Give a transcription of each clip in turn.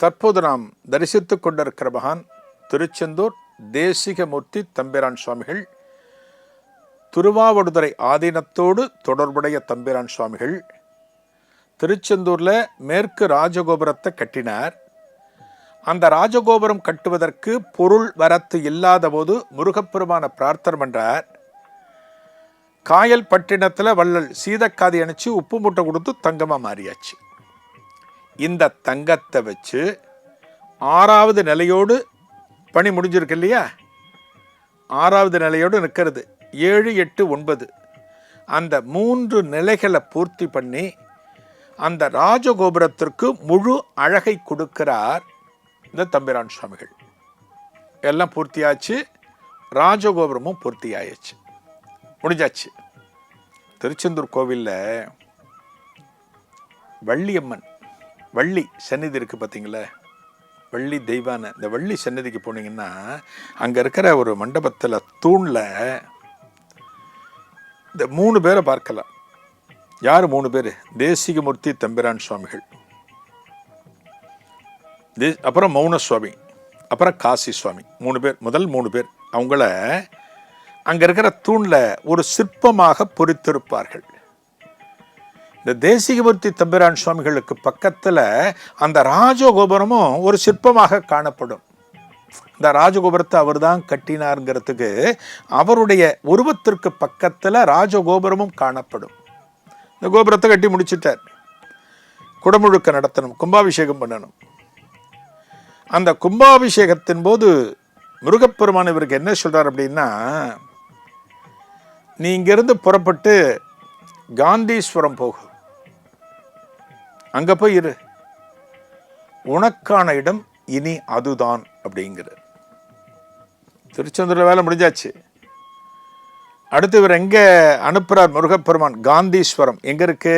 தற்போது நாம் தரிசித்துக் கொண்டிருக்கிற மகான் திருச்செந்தூர் தேசிகமூர்த்தி தம்பிரான் சுவாமிகள். திருவாவடுதுறை ஆதீனத்தோடு தொடர்புடைய தம்பிரான் சுவாமிகள் திருச்செந்தூர்ல மேற்கு ராஜகோபுரத்தை கட்டினார். அந்த ராஜகோபுரம் கட்டுவதற்கு பொருள் வரத்து இல்லாத போது முருகப்பெருமான பிரார்த்தனை பண்றார். காயல் பட்டினத்தில் வள்ளல் சீதக்காதி அணிச்சு உப்பு மூட்டை கொடுத்து தங்கமா மாறியாச்சு. இந்த தங்கத்தை வச்சு 6வது நிலையோடு பணி முடிஞ்சிருக்கு இல்லையா, 6வது நிலையோடு நிற்கிறது. 7, 8, 9 அந்த 3 நிலைகளை பூர்த்தி பண்ணி அந்த ராஜகோபுரத்திற்கு முழு அழகை கொடுக்கிறார் இந்த தம்பிரான் சுவாமிகள். எல்லாம் பூர்த்தியாச்சு, ராஜகோபுரமும் பூர்த்தியாயிடுச்சு, முடிஞ்சாச்சு. திருச்செந்தூர் கோவிலில் வள்ளியம்மன் வள்ளி சந்நிதி இருக்கு பார்த்தீங்களா, வள்ளி தெய்வான இந்த வள்ளி சந்நிதிக்கு போனீங்கன்னா அங்கே இருக்கிற ஒரு மண்டபத்தில் தூணில் இந்த 3 பேரை பார்க்கலாம். யார் 3 பேர்? தேசிகமூர்த்தி தம்பிரான் சுவாமிகள், அப்புறம் மௌன சுவாமி, அப்புறம் காசி சுவாமி. 3 பேர், முதல் 3 பேர். அவங்கள அங்கே இருக்கிற தூணில் ஒரு சிற்பமாக பொறித்திருப்பார்கள். இந்த தேசிகமூர்த்தி தம்பிரான் சுவாமிகளுக்கு பக்கத்தில் அந்த ராஜகோபுரமும் ஒரு சிற்பமாக காணப்படும். இந்த ராஜகோபுரத்தை அவர் தான் கட்டினார்ங்கிறதுக்கு அவருடைய உருவத்திற்கு பக்கத்தில் ராஜகோபுரமும் காணப்படும். இந்த கோபுரத்தை கட்டி முடிச்சிட்டார். குடமுழுக்க நடத்தணும், கும்பாபிஷேகம் பண்ணணும். அந்த கும்பாபிஷேகத்தின் போது முருகப்பெருமான் இவருக்கு என்ன சொல்றார் அப்படின்னா, நீ இங்கிருந்து புறப்பட்டு காந்தீஸ்வரம் போகு, அங்க போய் இரு, உனக்கான இடம் இனி அதுதான் அப்படிங்கிற. திருச்செந்தூர்ல வேலை முடிஞ்சாச்சு. அடுத்து இவர் எங்க அனுப்புறார் முருகப்பெருமான்? காந்தீஸ்வரம் எங்க இருக்கு?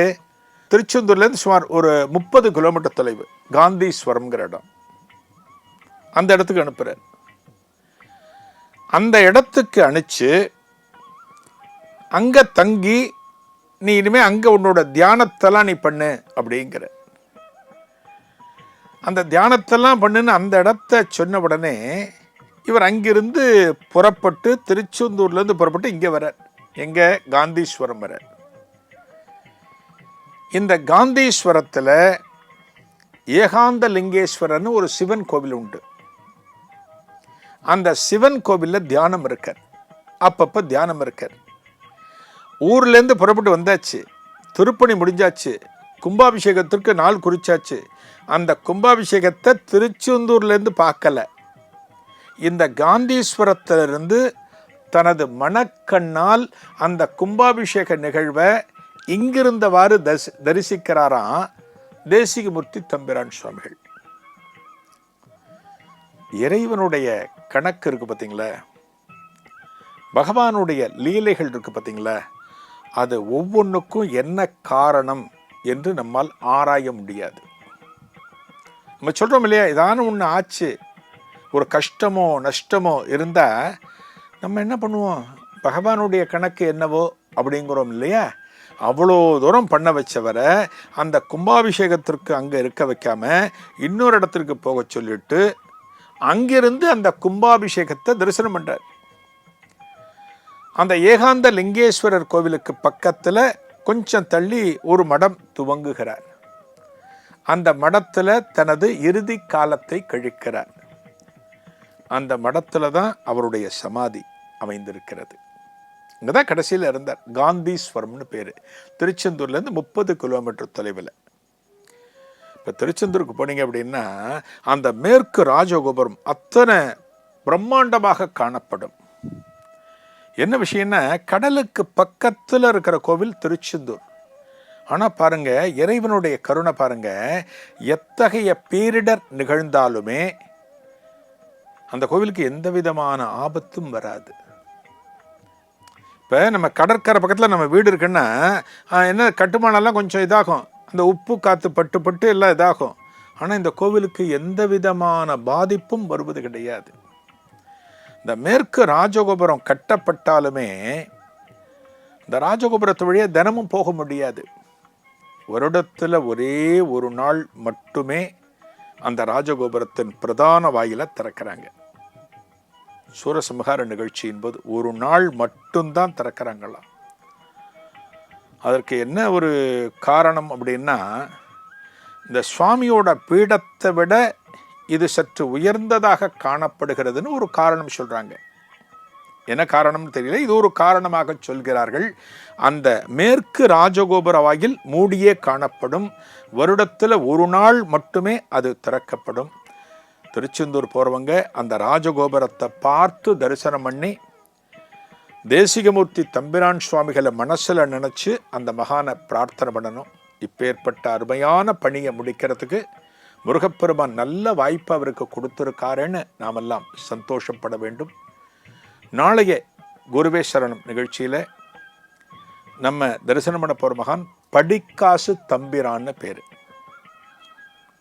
திருச்செந்தூர்ல இருந்து சுமார் ஒரு 30 கிலோமீட்டர் தொலைவு காந்தீஸ்வரம்ங்கிற இடம். அந்த இடத்துக்கு அனுப்புறார். அந்த இடத்துக்கு அனுப்பிச்சு அங்க தங்கி நீ இனிமே அங்க உன்னோட தியானத்தெல்லாம் நீ பண்ணு அப்படிங்கிற. அந்த தியானத்தெல்லாம் பண்ணுன்னு அந்த இடத்த சொன்ன உடனே இவர் அங்கிருந்து புறப்பட்டு திருச்செந்தூர்லேருந்து புறப்பட்டு இங்கே வர, எங்க காந்தீஸ்வரம் வர. இந்த காந்தீஸ்வரத்தில் ஏகாந்த லிங்கேஸ்வரர்னு ஒரு சிவன் கோவில் உண்டு. அந்த சிவன் கோவிலில் தியானம் இருக்கார், அப்பப்போ தியானம் இருக்கார். ஊர்லேருந்து புறப்பட்டு வந்தாச்சு, திருப்பணி முடிஞ்சாச்சு, கும்பாபிஷேகத்திற்கு நாள் குறிச்சாச்சு. அந்த கும்பாபிஷேகத்தை திருச்செந்தூர்லேருந்து பார்க்கல, இந்த காந்தீஸ்வரத்திலிருந்து தனது மனக்கண்ணால் அந்த கும்பாபிஷேக நிகழ்வை இங்கிருந்தவாறு தரிசிக்கிறாராம் தேசிகமூர்த்தி தம்பிரான் சுவாமிகள். இறைவனுடைய கணக்கு இருக்கு பார்த்தீங்களா, பகவானுடைய லீலைகள் இருக்கு பார்த்தீங்களா, அது ஒவ்வொன்றுக்கும் என்ன காரணம் என்று நம்மால் ஆராய முடியாது. நம்ம சொல்கிறோம் இல்லையா, இதான ஒன்று ஆச்சு, ஒரு கஷ்டமோ நஷ்டமோ இருந்தால் நம்ம என்ன பண்ணுவோம், பகவானுடைய கணக்கு என்னவோ அப்படிங்கிறோம் இல்லையா. அவ்வளோ தூரம் பண்ண வச்சவரை அந்த கும்பாபிஷேகத்திற்கு அங்கே இருக்க வைக்காம இன்னொரு இடத்திற்கு போக சொல்லிட்டு அங்கிருந்து அந்த கும்பாபிஷேகத்தை தரிசனம் பண்றார். அந்த ஏகாந்த லிங்கேஸ்வரர் கோவிலுக்கு பக்கத்தில் கொஞ்சம் தள்ளி ஒரு மடம் துவங்குகிறார். அந்த மடத்தில் தனது இறுதி காலத்தை கழிக்கிறார். அந்த மடத்தில் தான் அவருடைய சமாதி அமைந்திருக்கிறது. இங்கே தான் கடைசியில் இருந்தார். காந்தீஸ்வரம்னு பேர். திருச்செந்தூர்லேருந்து 30 கிலோமீட்டர் தொலைவில். இப்போ திருச்செந்தூருக்கு போனீங்க அப்படின்னா அந்த மேற்கு ராஜகோபுரம் அத்தனை பிரம்மாண்டமாக காணப்படும். என்ன விஷயம்னா, கடலுக்கு பக்கத்தில் இருக்கிற கோவில் திருச்செந்தூர். ஆனால் பாருங்க, இறைவனுடைய கருணை பாருங்க, எத்தகைய பேரிடர் நிகழ்ந்தாலுமே அந்த கோவிலுக்கு எந்த விதமான ஆபத்தும் வராது. இப்போ நம்ம கடற்கரை பக்கத்தில் நம்ம வீடு இருக்குன்னா என்ன, கட்டுமானம்லாம் கொஞ்சம் இதாகும், அந்த உப்பு காற்று பட்டு பட்டு எல்லாம் இதாகும். ஆனால் இந்த கோவிலுக்கு எந்த விதமான பாதிப்பும் வருவது கிடையாது. இந்த மேற்கு ராஜகோபுரம் கட்டப்பட்டாலுமே இந்த ராஜகோபுரத்து வழியே தினமும் போக முடியாது. வருடத்தில் ஒரே ஒரு நாள் மட்டுமே அந்த ராஜகோபுரத்தின் பிரதான வாயில திறக்கிறாங்க. சூரசம்ஹார நிகழ்ச்சியின் போது ஒரு நாள் மட்டும்தான் திறக்கிறாங்களாம். அதற்கு என்ன ஒரு காரணம் அப்படின்னா, இந்த சுவாமியோட பீடத்தை விட இது சற்று உயர்ந்ததாக காணப்படுகிறதுன்னு ஒரு காரணம் சொல்றாங்க. என்ன காரணம்னு தெரியல, இது ஒரு காரணமாக சொல்கிறார்கள். அந்த மேற்கு ராஜகோபுர வாயில் மூடியே காணப்படும். வருடத்தில் ஒரு நாள் மட்டுமே அது திறக்கப்படும். திருச்செந்தூர் போறவங்க அந்த ராஜகோபுரத்தை பார்த்து தரிசனம் பண்ணி தேசிகமூர்த்தி தம்பிரான் சுவாமிகளை மனசுல நினைச்சு அந்த மகானை பிரார்த்தனை பண்ணணும். இப்பேற்பட்ட அருமையான பணியை முடிக்கிறதுக்கு முருகப்பெருமான் நல்ல வாய்ப்பு அவருக்கு கொடுத்திருக்காருன்னு நாமெல்லாம் சந்தோஷப்பட வேண்டும். நாளைய குருவே சரணம் நிகழ்ச்சியில நம்ம தரிசனம் பண்ண போற மகான் படிக்காசு தம்பிரான்னு பேரு.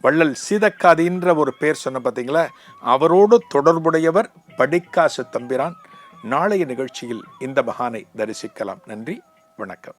வள்ளல் சீதக்காதின்ற ஒரு பேர் சொன்ன பார்த்தீங்களா, அவரோடு தொடர்புடையவர் படிக்காசு தம்பிரான். நாளைய நிகழ்ச்சியில் இந்த மகானை தரிசிக்கலாம். நன்றி, வணக்கம்.